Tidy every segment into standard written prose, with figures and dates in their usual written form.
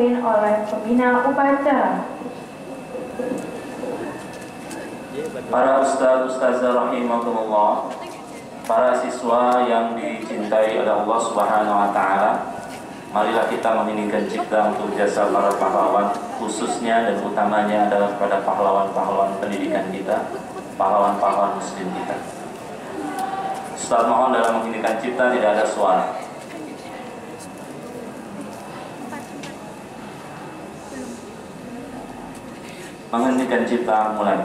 dipimpin oleh pembina upacara. Para ustaz-ustazah rahimakumullah, para siswa yang dicintai oleh Allah Subhanahu wa taala, marilah kita menginginkan cipta untuk jasa para pahlawan, khususnya dan utamanya adalah pada pahlawan-pahlawan pendidikan kita, pahlawan-pahlawan muslim kita. Ustaz mohon dalam menginginkan cipta tidak ada suara. Menghentikan cipta mulai.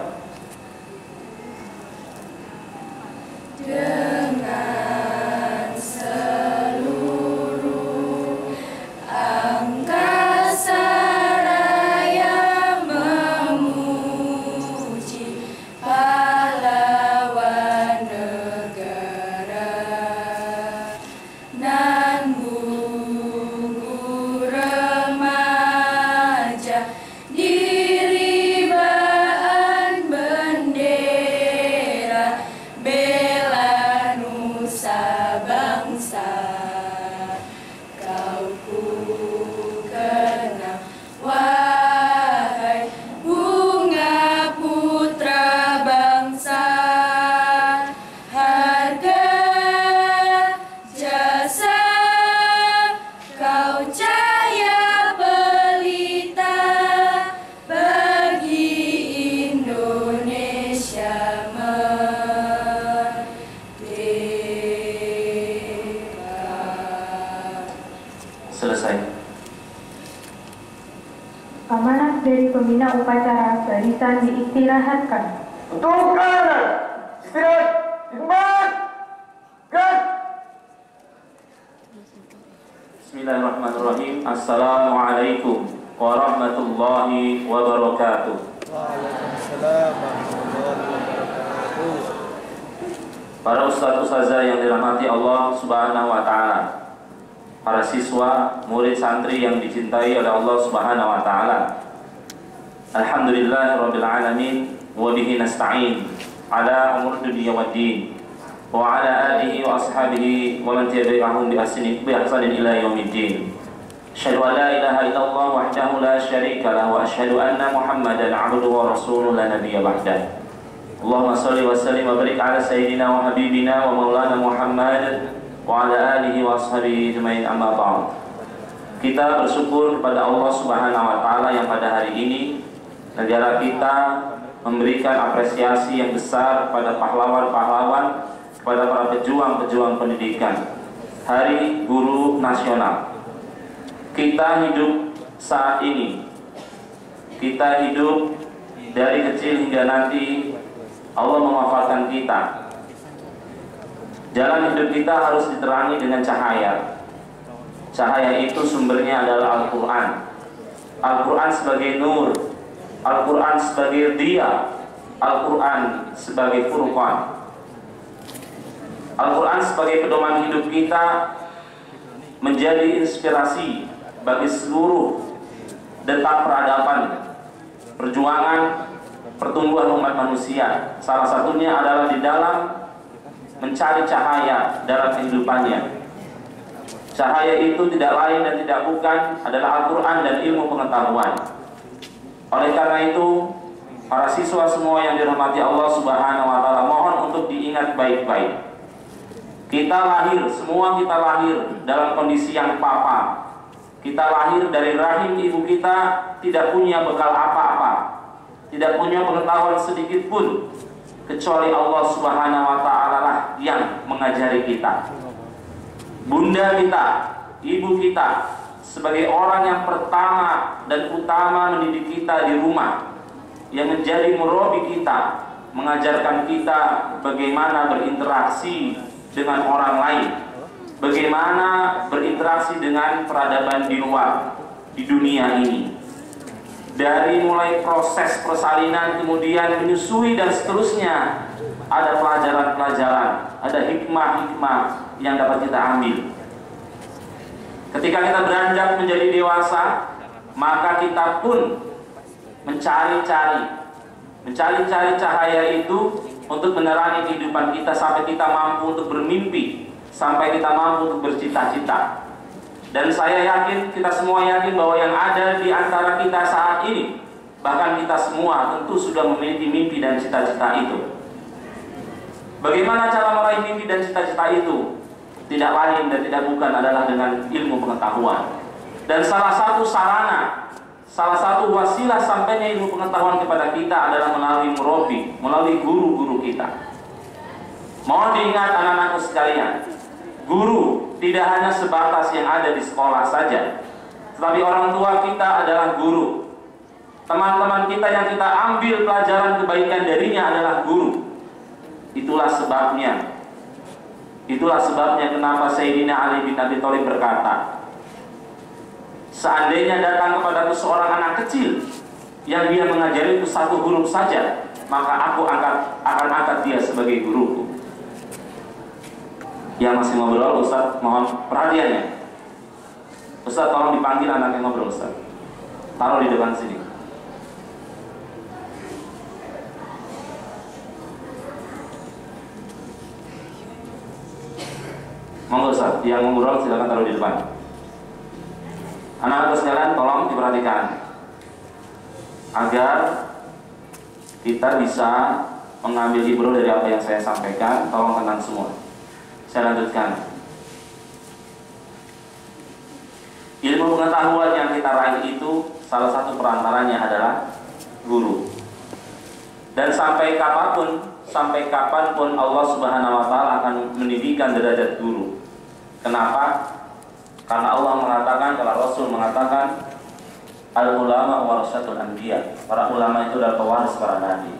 Dengan seluruh angkasa raya memuji pahlawan negara, nan gugur remaja diribaan bendera bela nusa bangsa. Kau ku kenang wahai bunga putra bangsa, harga jasa kau cahaya pelita bagi Indonesia merdeka. Selesai. Amanat dari pembina upacara barisan diistirahatkan. Untuk kanan, istirahat, tempat, gerak. Bismillahirrahmanirrahim. Assalamualaikum warahmatullahi wabarakatuh. Waalaikumsalam warahmatullahi wabarakatuh. Para ustaz-ustazah yang dirahmati Allah Subhanahu wa taala, para siswa, murid santri yang dicintai oleh Allah Subhanahu wa taala. Alhamdulillahirabbil alamin wa bihi nasta'in ala umur dunya waddin wa ala alihi wa ashabihi wa man tabi'ahum bi ihsanin ila yaumiddin. Asyhadu an la ilaha illallah wahdahu la syarika lahu wa asyhadu anna Muhammadan 'abduhu wa rasuluhu la nabiyya ba'dah. Allahumma shalli wa sallim wa barik ala sayyidina wa habibina wa maulana Muhammad wa ala alihi wa ashabihi ajmain, amma ba'd. Kita bersyukur kepada Allah Subhanahu wa taala yang pada hari ini negara kita memberikan apresiasi yang besar pada pahlawan-pahlawan, kepada para pejuang-pejuang pendidikan. Hari Guru Nasional. Kita hidup saat ini, kita hidup dari kecil hingga nanti Allah mewafatkan kita. Jalan hidup kita harus diterangi dengan cahaya. Cahaya itu sumbernya adalah Al-Quran. Al-Quran sebagai nur, Al-Quran sebagai dia, Al-Quran sebagai furqan. Al-Quran sebagai pedoman hidup kita, menjadi inspirasi bagi seluruh detak peradaban, perjuangan, pertumbuhan umat manusia. Salah satunya adalah di dalam mencari cahaya dalam kehidupannya. Cahaya itu tidak lain dan tidak bukan adalah Al-Quran dan ilmu pengetahuan. Oleh karena itu, para siswa semua yang dirahmati Allah Subhanahu wa taala, mohon untuk diingat baik-baik. Kita lahir, semua kita lahir dalam kondisi yang papa. Kita lahir dari rahim ibu kita tidak punya bekal apa-apa, tidak punya pengetahuan sedikit pun, kecuali Allah Subhanahu wa taala lah yang mengajari kita. Bunda kita, ibu kita, sebagai orang yang pertama dan utama mendidik kita di rumah, yang menjadi murabi kita, mengajarkan kita bagaimana berinteraksi dengan orang lain, bagaimana berinteraksi dengan peradaban di luar, di dunia ini. Dari mulai proses persalinan, kemudian menyusui dan seterusnya, ada pelajaran-pelajaran, ada hikmah-hikmah yang dapat kita ambil. Ketika kita beranjak menjadi dewasa, maka kita pun mencari-cari cahaya itu untuk menerangi kehidupan kita sampai kita mampu untuk bermimpi, sampai kita mampu untuk bercita-cita. Dan saya yakin, kita semua yakin bahwa yang ada di antara kita saat ini, bahkan kita semua tentu sudah memiliki mimpi dan cita-cita itu. Bagaimana cara meraih mimpi dan cita-cita itu? Tidak lain dan tidak bukan adalah dengan ilmu pengetahuan. Dan salah satu sarana, salah satu wasilah sampainya ilmu pengetahuan kepada kita adalah melalui murabi, melalui guru-guru kita. Mohon diingat anak-anakku sekalian, guru tidak hanya sebatas yang ada di sekolah saja, tetapi orang tua kita adalah guru. Teman-teman kita yang kita ambil pelajaran kebaikan darinya adalah guru. Itulah sebabnya kenapa Sayyidina Ali bin Abi Thalib berkata, seandainya datang kepadaku seorang anak kecil yang dia mengajari itu satu huruf saja, maka aku akan angkat dia sebagai guruku. Yang masih ngobrol, Ustaz mohon perhatiannya. Ustaz tolong dipanggil anak yang ngobrol, Ustaz. Taruh di depan sini. Monggo Ustaz, yang ngobrol silakan taruh di depan. Anak-anak sekalian tolong diperhatikan agar kita bisa mengambil ibroh dari apa yang saya sampaikan. Tolong tenang semua. Saya lanjutkan. Ilmu pengetahuan yang kita raih itu salah satu perantaranya adalah guru. Dan sampai kapanpun Allah Subhanahu wa taala akan meninggikan derajat guru. Kenapa? Karena Allah mengatakan, kalau Rasul mengatakan, al-ulama warasatul anbiya. Para ulama itu adalah pewaris para nabi.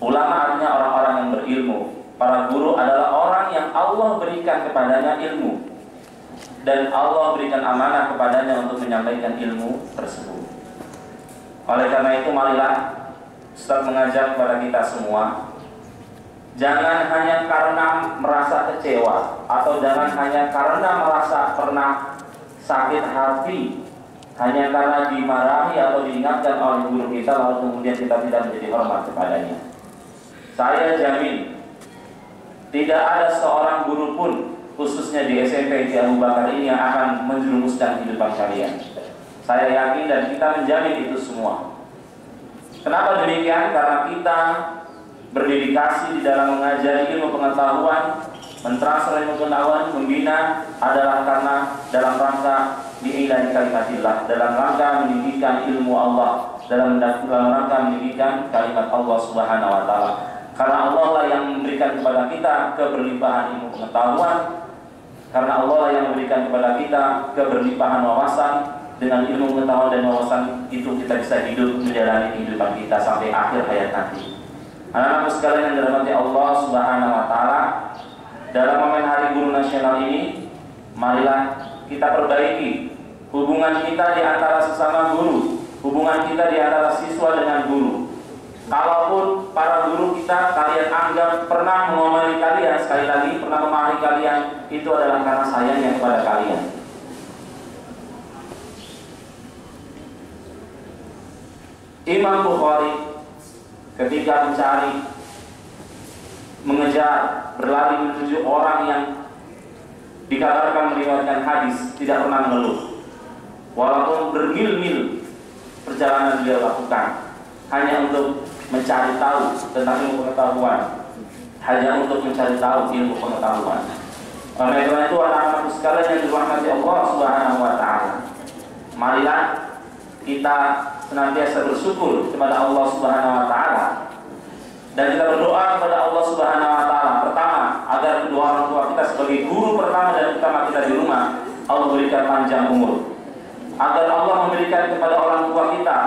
Ulama artinya orang-orang yang berilmu. Para guru adalah orang yang Allah berikan kepadanya ilmu, dan Allah berikan amanah kepadanya untuk menyampaikan ilmu tersebut. Oleh karena itu, marilah Ustaz mengajak kepada kita semua, jangan hanya karena merasa kecewa, atau jangan hanya karena merasa pernah sakit hati, hanya karena dimarahi atau diingatkan oleh guru kita, lalu kemudian kita tidak menjadi hormat kepadanya. Saya jamin, tidak ada seorang guru pun, khususnya di SMP di Abu Bakar ini, yang akan menjerumuskan kehidupan kalian. Saya yakin dan kita menjamin itu semua. Kenapa demikian? Karena kita berdedikasi di dalam mengajari ilmu pengetahuan, mentransfer ilmu pengetahuan, membina adalah karena dalam rangka diilahi kalimatillah, dalam rangka meninggikan ilmu Allah, dalam rangka meninggikan kalimat Allah Subhanahu wa taala. Karena Allah lah yang memberikan kepada kita keberlimpahan ilmu pengetahuan, karena Allah lah yang memberikan kepada kita keberlimpahan wawasan. Dengan ilmu pengetahuan dan wawasan itu kita bisa hidup menjalani kehidupan kita sampai akhir hayat nanti. Anak-anak sekalian yang dirahmati Allah Subhanahu wa taala, dalam momen Hari Guru Nasional ini, marilah kita perbaiki hubungan kita di antara sesama guru, hubungan kita di antara siswa dengan guru. Kalaupun para guru kita kalian anggap pernah mengomeli kalian, sekali lagi pernah memarahi kalian, itu adalah karena sayangnya kepada kalian. Imam Bukhari ketika mencari, mengejar, berlari menuju orang yang dikabarkan meriwayatkan hadis, tidak pernah mengeluh. Walaupun bermil-mil perjalanan dia lakukan hanya untuk mencari tahu tentang ilmu pengetahuan, hanya untuk mencari tahu ilmu pengetahuan. Oleh karena itu, anak-anak sekalian yang dirahmati Allah Subhanahu wa taala, marilah kita senantiasa bersyukur kepada Allah Subhanahu wa taala, dan kita berdoa kepada Allah Subhanahu wa taala, pertama agar kedua orang tua kita sebagai guru pertama dan utama kita di rumah, Allah berikan panjang umur. Agar Allah memberikan kepada orang tua kita,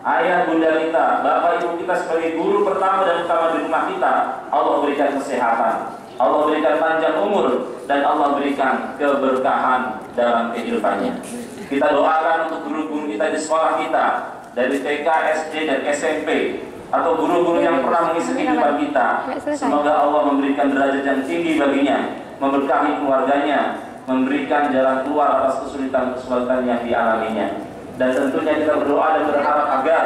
ayah bunda kita, bapak ibu kita sebagai guru pertama dan utama di rumah kita, Allah berikan kesehatan, Allah berikan panjang umur, dan Allah berikan keberkahan dalam kehidupannya. Kita doakan untuk guru-guru kita di sekolah kita, dari TK, SD, dan SMP, atau guru-guru yang pernah mengisi kehidupan kita. Semoga Allah memberikan derajat yang tinggi baginya, memberkahi keluarganya, memberikan jalan keluar atas kesulitan-kesulitan yang dialaminya. Dan tentunya kita berdoa dan berharap agar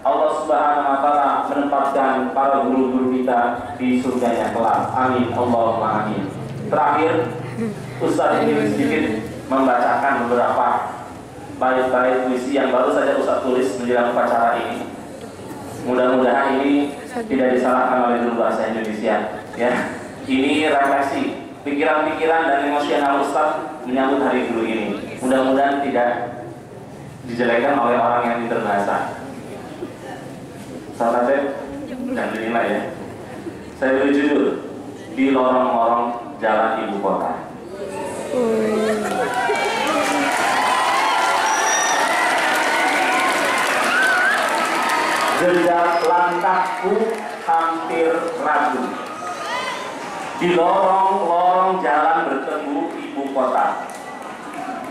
Allah Subhanahu wa taala menempatkan para guru-guru kita di surganya kelak. Amin Allahumma amin. Terakhir, Ustaz ini sedikit membacakan beberapa bait-bait puisi yang baru saja Ustaz tulis menjelang upacara ini. Mudah-mudahan ini tidak disalahkan oleh guru bahasa Indonesia. Ya, ini refleksi pikiran-pikiran dan emosional Ustaz menyambut hari guru ini. Mudah-mudahan tidak dijelekkan oleh orang yang pintar bahasa. Salah satu dan dinilai ya. Saya beri judul Di Lorong-lorong Jalan Ibu Kota. Jejak langkahku hampir ragu. Di lorong-lorong jalan bertemu ibu kota.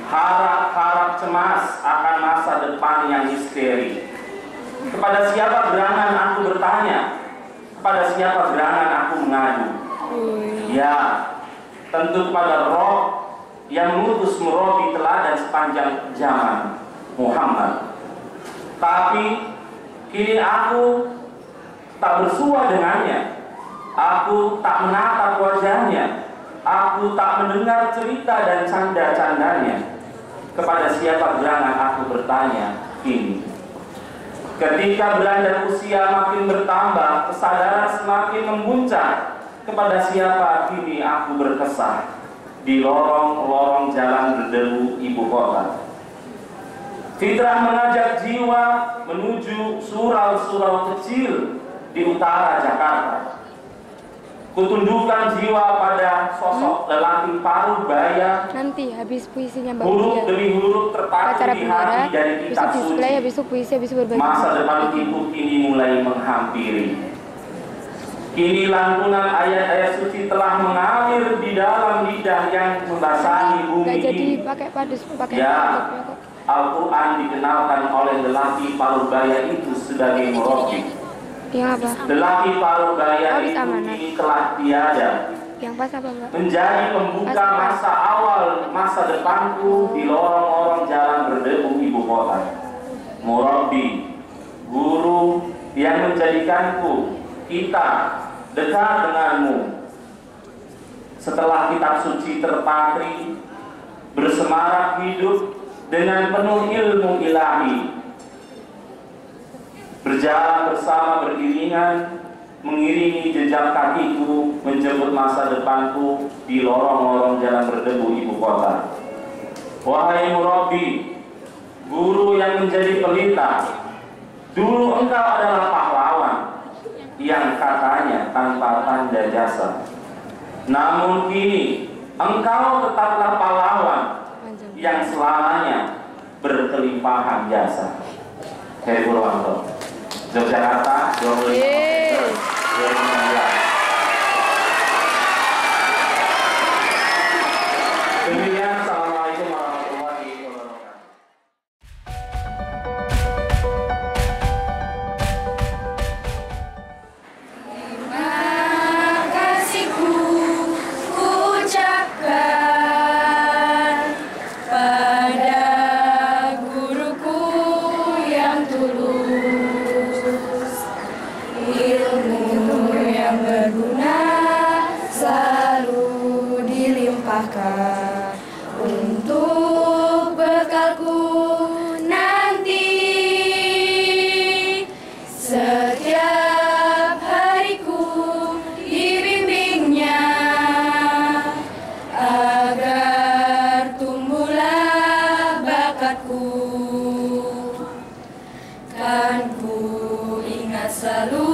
Harap-harap cemas akan masa depan yang misteri. Kepada siapa gerangan aku bertanya? Kepada siapa gerangan aku mengadu? Ya, tentu kepada Roh yang mengutus merobi teladan sepanjang zaman, Muhammad. Tapi kini aku tak bersua dengannya. Aku tak menatap wajahnya. Aku tak mendengar cerita dan canda-candanya. Kepada siapa gerangan aku bertanya kini. Ketika beranjak usia makin bertambah, kesadaran semakin memuncak. Kepada siapa kini aku berkesah di lorong-lorong jalan berdebu ibu kota. Fitrah mengajak jiwa menuju surau-surau kecil di utara Jakarta. Kutundukkan jiwa pada sosok lelaki paruh baya. Nanti habis puisinya Mbak Huruf Udia, demi huruf terpatri acara di bendera, hati dari besok kitab display, suci. habis itu puisi, habis itu berbagi. Masa depan itu kini mulai menghampiri. Kini lantunan ayat-ayat suci telah mengalir di dalam lidah yang membasahi bumi Nggak jadi ini. pakai padus, pakai Ya, kok. Al-Quran dikenalkan oleh lelaki paruh baya itu sebagai murabi. Yang apa? Lelaki paruh baya Habis itu amanat. kini telah tiada. Yang pas apa Mbak? Menjadi pembuka masa awal masa depanku di lorong-lorong jalan berdebu ibu kota. Murabi, guru yang menjadikanku kita dekat denganmu. Setelah kitab suci terpatri, bersemarak hidup dengan penuh ilmu ilahi, berjalan bersama beriringan, mengiringi jejak kakiku menjemput masa depanku di lorong-lorong jalan berdebu ibu kota. Wahai murabi, guru yang menjadi pelita, dulu engkau adalah pahlawan yang katanya tanpa tanda jasa. Namun kini engkau tetaplah pahlawan yang selamanya berkelimpahan jasa. Hei Purwanto, Yogyakarta, 25 Oktober 2019. Demikian, assalamualaikum warahmatullahi wabarakatuh. Terima kasihku ucapkan pada guruku yang tulus, ilmu yang berguna selalu dilimpahkan untuk bekalku nanti. Setiap hariku dibimbingnya agar tumbuhlah bakatku. Kan ku ingat selalu